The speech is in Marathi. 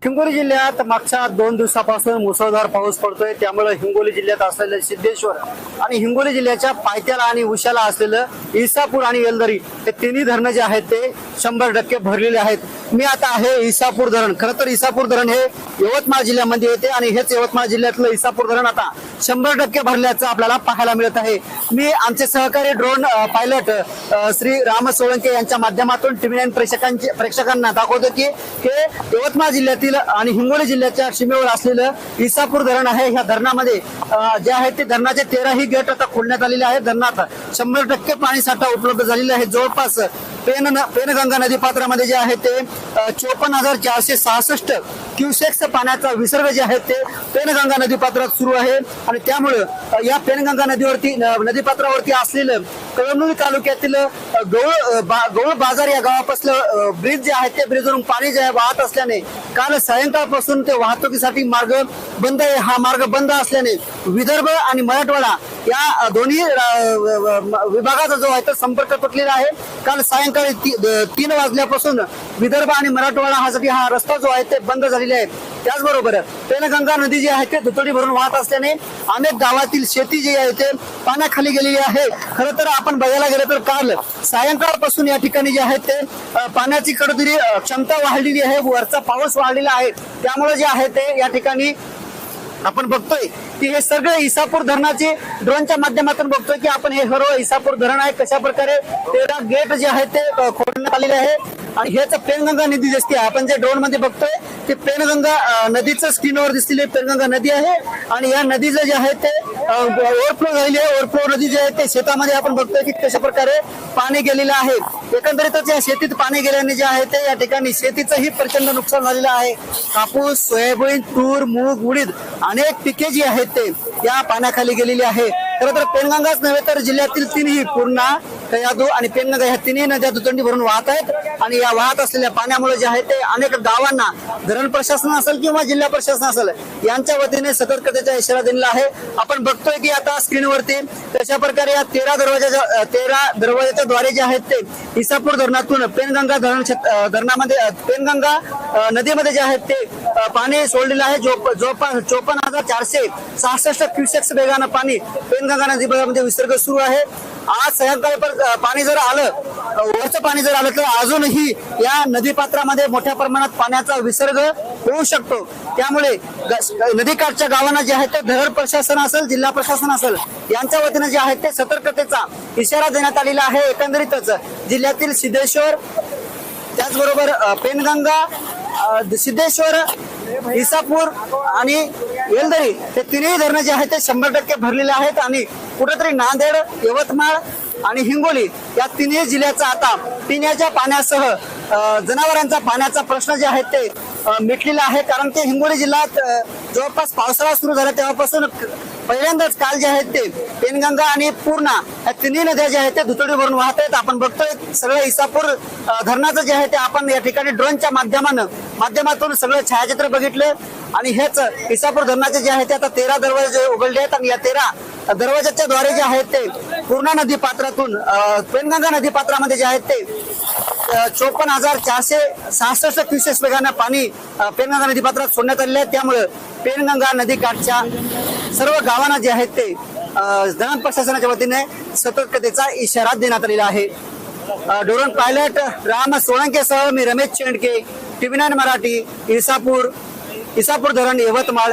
हिंगोली जिल्ह्यात मागच्या 2 दिवसापासून मुसळधार पाऊस पडतोय। त्यामुळे हिंगोली जिल्ह्यात असलेले सिद्धेश्वर आणि हिंगोली जिल्ह्याच्या पायथ्याला आणि उशाला असलेलं इसापूर आणि येलदरी हे तिन्ही धरणं जे आहेत ते 100% भरलेले आहेत। मी आता आहे इसापूर धरण। खरं तर इसापूर धरण हे यवतमाळ जिल्ह्यामध्ये येते आणि हेच यवतमाळ जिल्ह्यातलं इसापूर धरण आता 100% भरल्याचं आपल्याला पाहायला मिळत आहे। मी आमचे सहकारी ड्रोन पायलट श्री राम सोळंके यांच्या माध्यमातून TV9 प्रेक्षकांना दाखवतो की हे यवतमाळ जिल्ह्यातील आणि हिंगोली जिल्ह्याच्या सीमेवर असलेलं इसापूर धरण आहे। ह्या धरणामध्ये जे आहे ते धरणाचे 13ही गेट आता खोलण्यात आलेले आहेत। धरणात 100% पाणी साठा उपलब्ध झालेला आहे। जवळपास पेनगंगा नदीपात्रामध्ये जे आहे ते 54,466 क्युसेक्स पाण्याचा विसर्ग जे आहे ते पेनगंगा नदीपात्रात सुरू आहे आणि त्यामुळे या पेनगंगा नदीपात्रावरती असलेलं कळमनुरी तालुक्यातील गौळ बाजार या गावापासलं ब्रिज जे आहे ते ब्रिजवरून पाणी जे वाहत असल्याने काल सायंकाळपासून ते वाहतुकीसाठी मार्ग बंद आहे। हा मार्ग बंद असल्याने विदर्भ आणि मराठवाडा या दोन्ही विभागाचा जो आहे तो संपर्क तुटलेला आहे। काल सायंकाळी 3 वाजल्यापासून विदर्भ आणि मराठवाडा हा रस्ता जो आहे ते बंद झालेले आहे। त्याचबरोबर पेनगंगा नदी जी आहे ते दुतडी भरून वाहत असल्याने अनेक गावातील शेती जी आहे ते पाण्याखाली गेलेली आहे। खरं तर आपण बघायला गेलं तर काल सायंकाळपासून या ठिकाणी जे आहे ते पाण्याची कडतरी क्षमता वाढलेली आहे। वरचा पाऊस वाढलेला आहे। त्यामुळे जे आहे ते या ठिकाणी आपण बघतोय की हे सगळे इसापूर धरणाचे ड्रोनच्या माध्यमातून बघतोय की आपण हे सर्व इसापूर धरण आहे कशा प्रकारे 13 गेट जे आहे ते खोलण्यात आलेले आहे। आणि हेच पेनगंगा नदी दिसते आपण जे ड्रोन मध्ये बघतोय ते पेनगंगा नदीचं स्क्रीनवर दिसलेली पेनगंगा नदी आहे आणि या नदीचं जे आहे ते ओव्हरफ्लो झालेली आहे। ओव्हरफ्लो नदी जे आहे ते शेतामध्ये आपण बघतोय की कशा प्रकारे पाणी गेलेलं आहे। एकंदरीतच या शेतीत पाणी गेल्याने जे आहे ते या ठिकाणी शेतीचंही प्रचंड नुकसान झालेलं आहे। कापूस, सोयाबीन, तूर, मूग, उडीद अनेक पिके जी आहेत ते या पाण्याखाली गेलेली आहे। खरं तर पेनगंगाच नव्हे तर जिल्ह्यातील 3ही पूर्णा, कयाधू आणि पेनगंगा ह्या तिन्ही नद्या दुतंडी भरून वाहत आहेत आणि या वाहत असलेल्या पाण्यामुळे जे आहे ते अनेक गावांना धरण प्रशासन असेल किंवा जिल्हा प्रशासन असेल यांच्या वतीने सतर्कतेचा इशारा दिलेला आहे। आपण बघतोय की आता स्क्रीनवरती कशा प्रकारे या 13 दरवाजाच्या द्वारे जे आहेत ते इसापूर धरणातून पेनगंगा धरणामध्ये पेनगंगा नदीमध्ये जे आहेत ते पाणी सोडलेलं आहे। 54,466 क्युसेक्स वेगानं पाणी पेनगंगा नदीमध्ये विसर्ग सुरू आहे। आज सायंकाळपर्यंत पाणी जर आलं वरचं पाणी जर आलं तर अजूनही या नदीपात्रामध्ये मोठ्या प्रमाणात पाण्याचा विसर्ग होऊ शकतो। त्यामुळे नदीकाठच्या गावांना जे आहे ते धरण प्रशासन असेल जिल्हा प्रशासन असेल यांच्या वतीने जे आहे ते सतर्कतेचा इशारा देण्यात आलेला आहे। एकंदरीतच जिल्ह्यातील सिद्धेश्वर त्याचबरोबर पेनगंगा, सिद्धेश्वर, इसापूर आणि येलदरी हे तिन्ही धरणं जे आहेत ते 100% भरलेले आहेत आणि कुठेतरी नांदेड, यवतमाळ आणि हिंगोली या तिन्ही जिल्ह्याचा आता पिण्याच्या पाण्यासह जनावरांचा पाण्याचा प्रश्न जे आहे ते मिटलेला आहे। कारण की हिंगोली जिल्ह्यात जवळपास पावसाळा सुरू झाला तेव्हापासून पहिल्यांदाच काल जे आहेत ते पेनगंगा आणि पूर्णा या तिन्ही नद्या ज्या आहेत ते दुतडी भरून वाहत आहेत। आपण बघतोय सगळं इसापूर धरणाचं जे आहे ते आपण या ठिकाणी ड्रोनच्या माध्यमातून सगळं छायाचित्र बघितलं आणि हेच इसापूर धरणाचे जे आहे ते आता 13 दरवाजे उघडले आहेत आणि या 13 दरवाजाच्या द्वारे जे आहेत ते पूर्णा नदी पात्रातून पेनगंगा नदी पात्रामध्ये जे आहेत ते 54,466 क्युसेक्स वेगानं पाणी पेनगंगा नदी पात्रात सोडण्यात आलेले आहे। त्यामुळे पेनगंगा नदी काठच्या सर्व गावांना जे आहेत ते धरण प्रशासनाच्या वतीने सतर्कतेचा इशारा देण्यात आलेला आहे। ड्रोन पायलट राम सोळंके सह मी रमेश चेंडके, TV9 मराठी, इसापूर धरण, यवतमाळ।